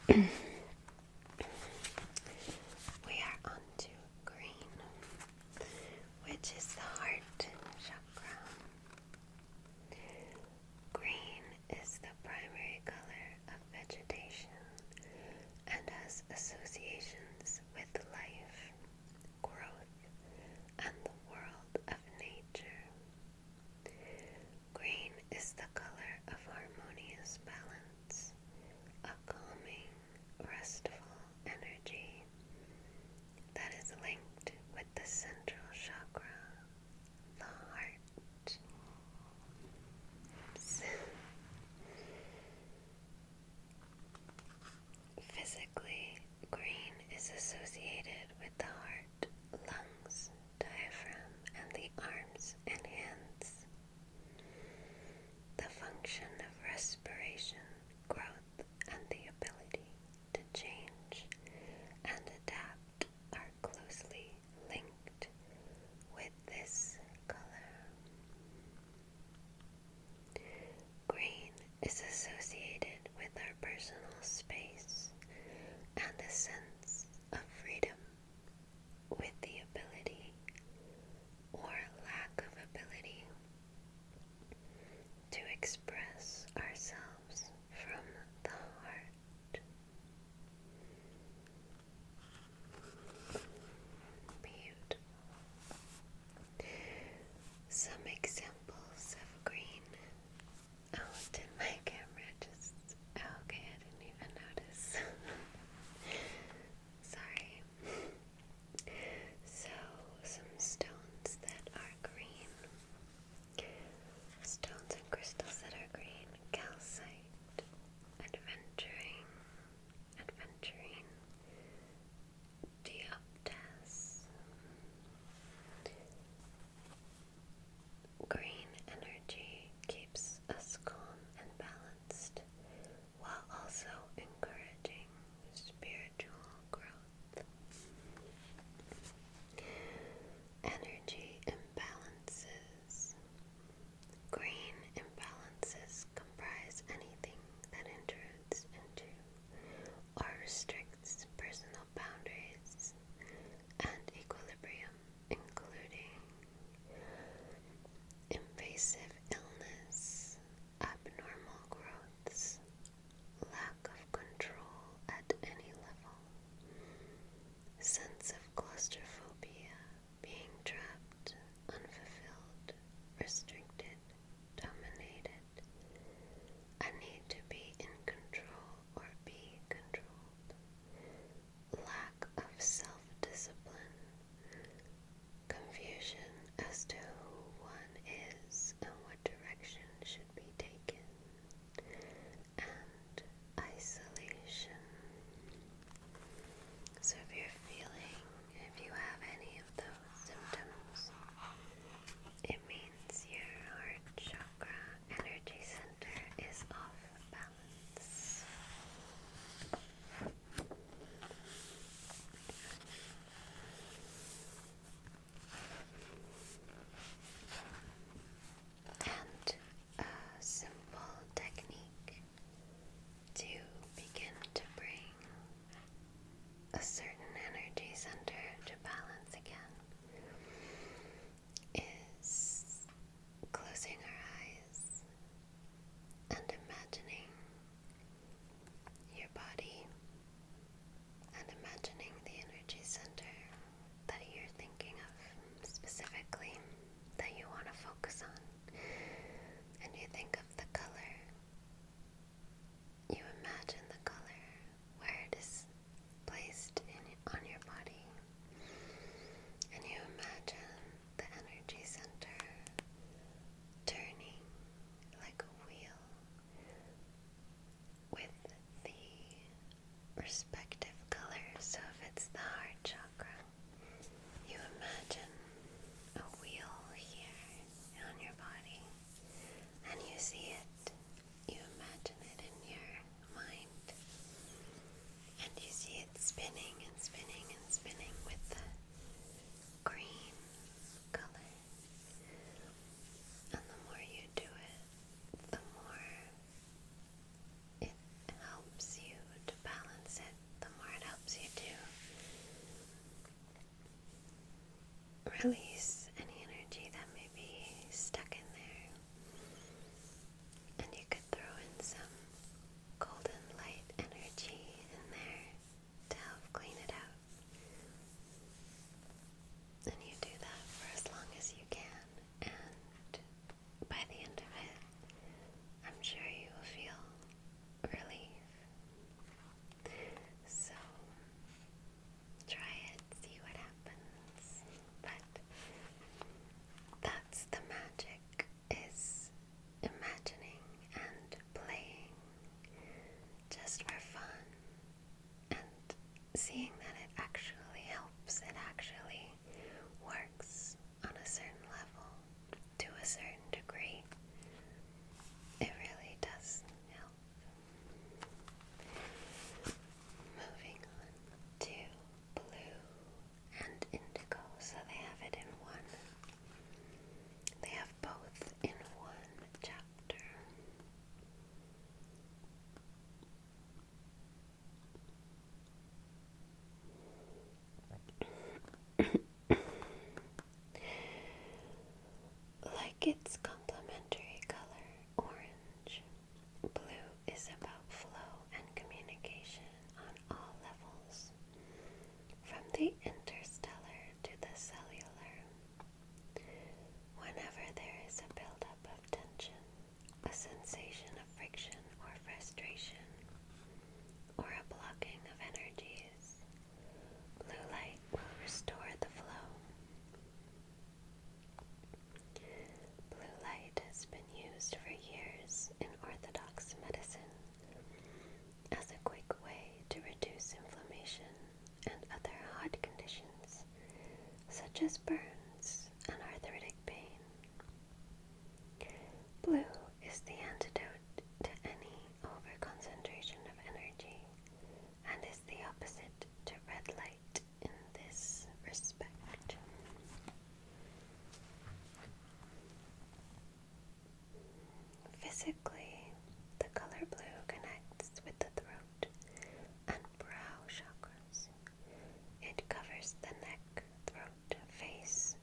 We are on to green, which is the heart chakra. Green is the primary color of vegetation and has associations with life, growth, and the world of nature. Green is the color of harmonious balance, a calming, restful energy that is linked with the central chakra, the heart. Physically, green is associated with the heart, lungs, diaphragm, and the arms and hands. The function of respiration, growth, and the ability to change and adapt are closely linked with this color. Green is associated with our personal space and a sense of freedom, with the ability or lack of ability to express ourselves from the heart. Beautiful. Some examples of green out in my camera release any energy that may be stuck in there. And you could throw in some golden light energy in there to help clean it out. And you do that for as long as you can, and by the end of it, I'm sure you will feel relief. So try it, see what happens. But that's the magic, is imagining and playing just for fun and seeing that it actually helps, it actually works on a certain level, to a certain degree. It really does help. Moving on to blue and indigo, so they have it in one. They have both in one chapter. Like its complementary color, orange, blue is about flow and communication on all levels, from the interstellar to the cellular. Whenever there is a buildup of tension, a sensation of friction or frustration, or a blocking of energies, blue light will restore the flow. Blue light has been used for years in orthodox medicine as a quick way to reduce inflammation and other heart conditions, such as burns and arthritic pain. Blue is the antidote to any overconcentration of energy and is the opposite to red light in this respect. Physically, the color blue connects with the throat and brow chakras. It covers the neck, throat, face,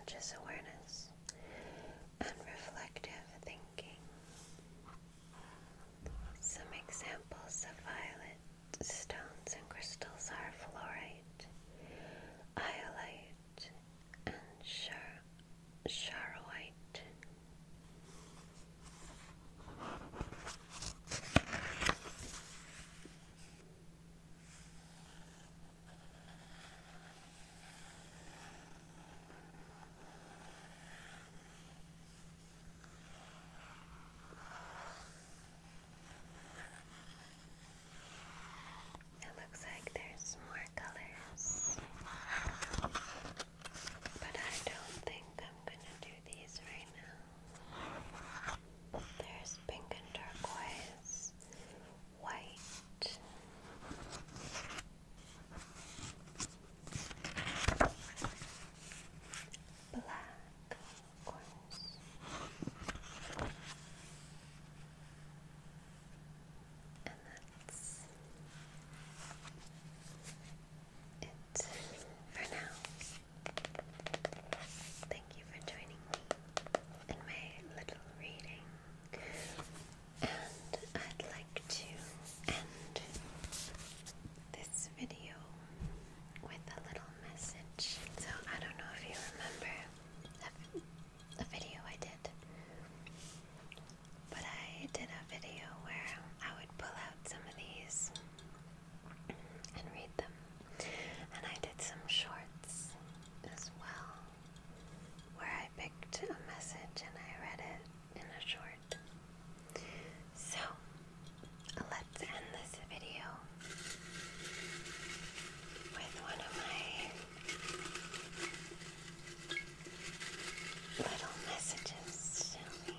conscious awareness and reflective thinking. Some examples of violet stones and crystals are fluorite, iolite, and charoite. It looks like there's more colors, but I don't think I'm gonna do these right now. There's pink and turquoise, white, black, of course, and that's it for now. Thank you for joining me in my little reading, and I'd like to end this video with a little message. So I don't know if you remember a video I did, but I did a video where I would pull out some of these and read them, and I did some shorts as well where I picked a message and I read it in a short. So let's end this video with one of my little messages, shall we?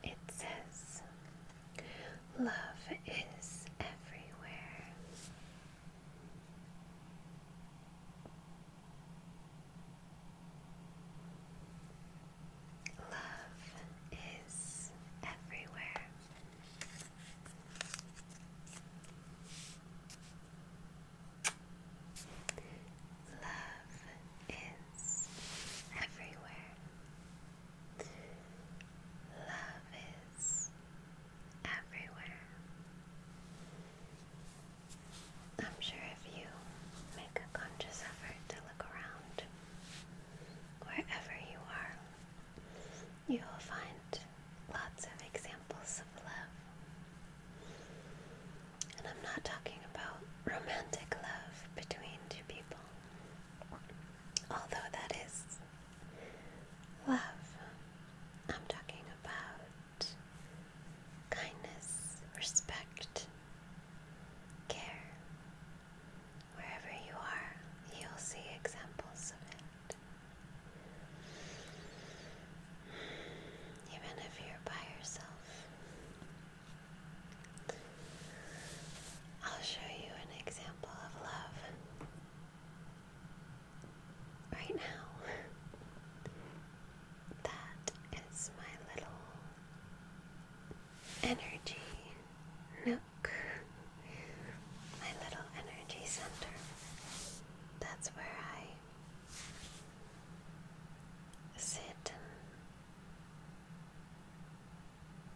It says, love is everywhere. Love is everywhere. Love is everywhere. Love is everywhere. I'm sure if you make a conscious effort to look around, wherever you are, you will find lots of examples of love. And I'm not talking about romantic love between two people, although that is love. I'm talking about kindness, respect, care. Wherever you are, you'll see examples of it. Even if you're by yourself, I'll show you an example of love right now. That is my little energy nook, my little energy center. That's where I sit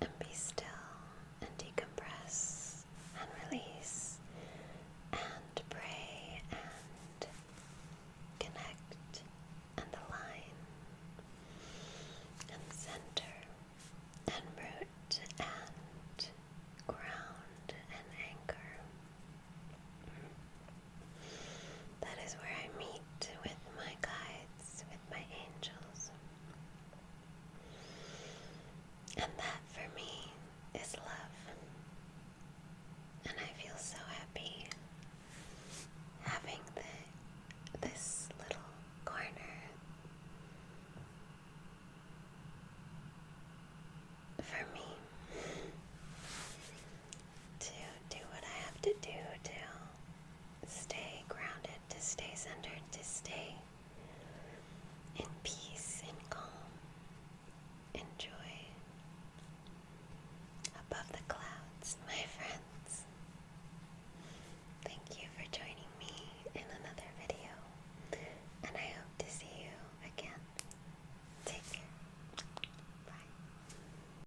and be still and decompress and release and pray and connect and align and center and root and ground and anchor. That is where I meet with my guides, with my angels. And that for me is love. And I feel so happy having this little corner for me to do what I have to do to stay grounded, to stay centered, to stay in peace.